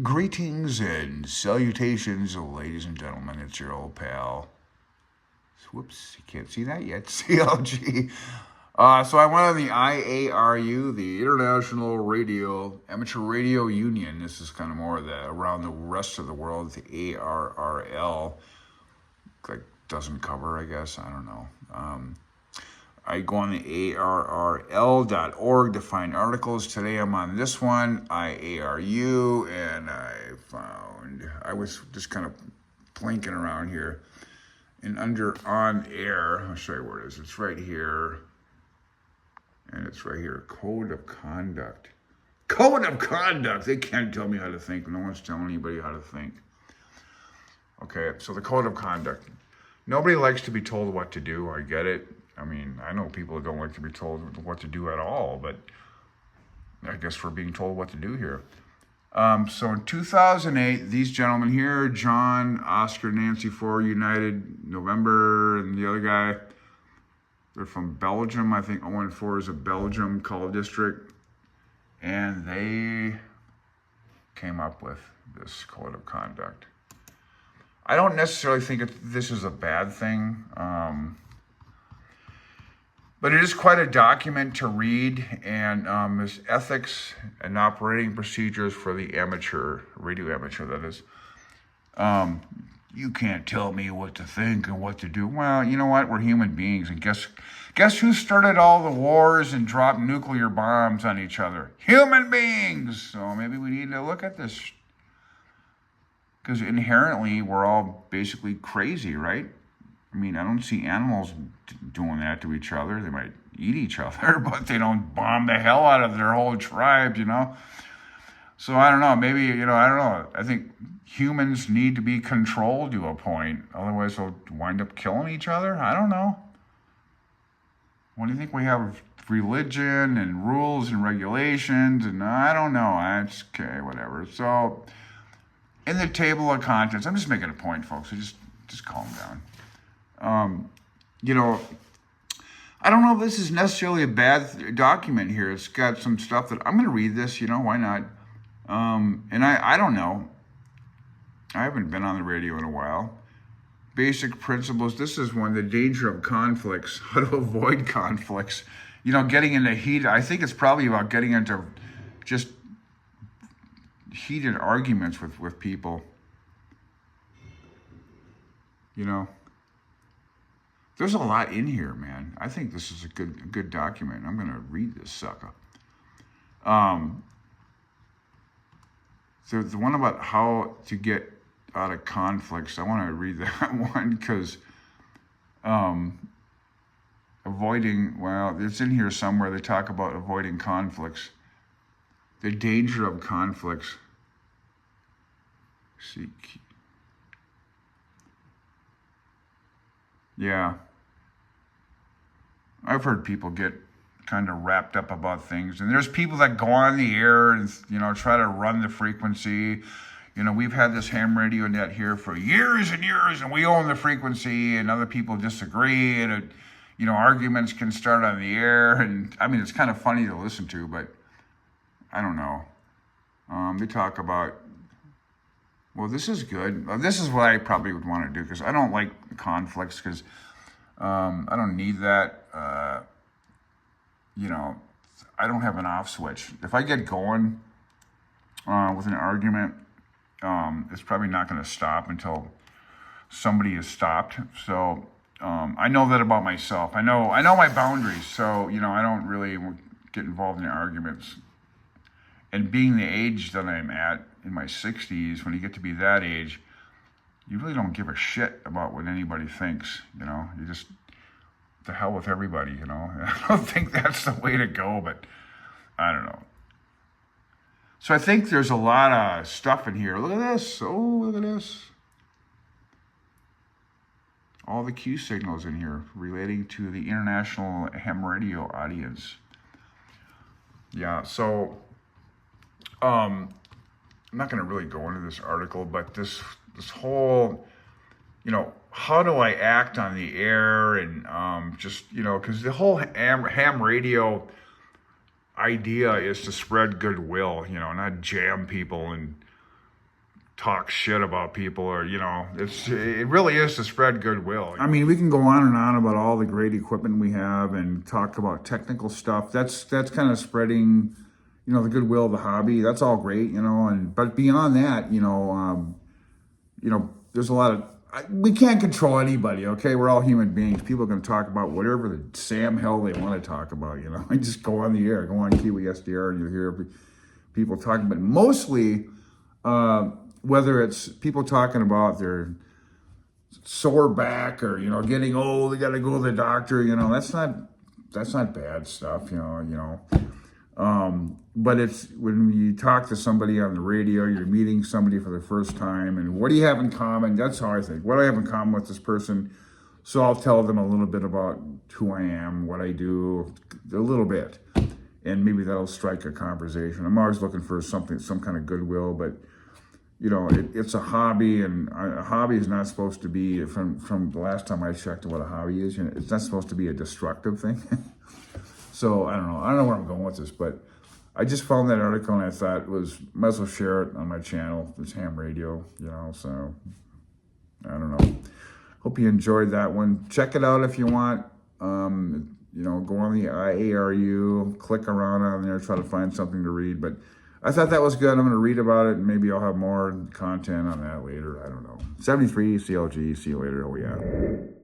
Greetings and salutations, ladies and gentlemen. It's your old pal. Whoops, you can't see that yet. CLG. So I went on the IARU, the International Amateur Radio Union. This is kind of more of the around the rest of the world. The ARRL, like doesn't cover, I guess. I don't know. I go on the ARRL.org to find articles. Today I'm on this one, IARU, and I was just kind of blinking around here. And under on air, I'll show you where it is. It's right here. And it's right here, Code of Conduct. Code of Conduct! They can't tell me how to think. No one's telling anybody how to think. Okay, so the Code of Conduct. Nobody likes to be told what to do. I get it. I mean, I know people that don't like to be told what to do at all, but I guess we're being told what to do here. So in 2008, these gentlemen here, John, Oscar, Nancy, 4 United, November, and the other guy, they're from Belgium. I think 014 is a Belgium call district. And they came up with this Code of Conduct. I don't necessarily think this is a bad thing. But it is quite a document to read, and there's ethics and operating procedures for the radio amateur, that is. You can't tell me what to think and what to do. Well, you know what? We're human beings, and guess who started all the wars and dropped nuclear bombs on each other? Human beings! So maybe we need to look at this. Because inherently, we're all basically crazy, right? I mean, I don't see animals doing that to each other. They might eat each other, but they don't bomb the hell out of their whole tribe, you know? So I don't know. Maybe, I don't know. I think humans need to be controlled to a point. Otherwise, they'll wind up killing each other. I don't know. What do you think? We have religion and rules and regulations, and I don't know. It's okay, whatever. So in the table of contents, I'm just making a point, folks. So just calm down. I don't know if this is necessarily a bad document here. It's got some stuff that I'm going to read this, why not? And I don't know. I haven't been on the radio in a while. Basic principles. This is one, the danger of conflicts, how to avoid conflicts. Getting into heat. I think it's probably about getting into just heated arguments with people. There's a lot in here, man. I think this is a good document. I'm going to read this sucker. The one about how to get out of conflicts, I want to read that one because it's in here somewhere. They talk about avoiding conflicts. The danger of conflicts. Yeah. I've heard people get kind of wrapped up about things. And there's people that go on the air and, try to run the frequency. We've had this ham radio net here for years and years, and we own the frequency, and other people disagree. And, arguments can start on the air. And, I mean, it's kind of funny to listen to, but I don't know. They talk about, well, this is good. This is what I probably would want to do, because I don't like conflicts, because I don't need that. I don't have an off switch. If I get going with an argument, it's probably not going to stop until somebody is stopped. So I know that about myself. I know my boundaries. So I don't really get involved in arguments. And being the age that I'm at in my 60s, when you get to be that age, you really don't give a shit about what anybody thinks. You just, the hell with everybody, I don't think that's the way to go, but I don't know. So I think there's a lot of stuff in here. Look at this. Oh, look at this. All the Q signals in here relating to the international ham radio audience. Yeah, so I'm not going to really go into this article, but this whole, how do I act on the air, and because the whole ham radio idea is to spread goodwill, not jam people and talk shit about people, or, you know, it really is to spread goodwill. I mean, we can go on and on about all the great equipment we have and talk about technical stuff. That's kind of spreading, you know, the goodwill of the hobby. That's all great, you know, but beyond that, you know, there's a lot of, we can't control anybody, okay? We're all human beings. People are going to talk about whatever the Sam hell they want to talk about, you know. I just go on the air, go on Kiwi SDR, and you hear people talking, but mostly, whether it's people talking about their sore back or, you know, getting old, they got to go to the doctor, you know, that's not bad stuff, you know. But it's when you talk to somebody on the radio, you're meeting somebody for the first time, and what do you have in common? That's how I think. What do I have in common with this person? So I'll tell them a little bit about who I am, what I do, a little bit, and maybe that'll strike a conversation. I'm always looking for some kind of goodwill, but you know, it's a hobby, and a hobby is not supposed to be, from the last time I checked what a hobby is, you know, it's not supposed to be a destructive thing. So I don't know where I'm going with this, but I just found that article and I thought might as well share it on my channel. It's ham radio, you know, so I don't know. Hope you enjoyed that one. Check it out if you want. You know, go on the IARU, click around on there, try to find something to read. But I thought that was good. I'm going to read about it, and maybe I'll have more content on that later. I don't know. 73 CLG. See you later. Oh, yeah.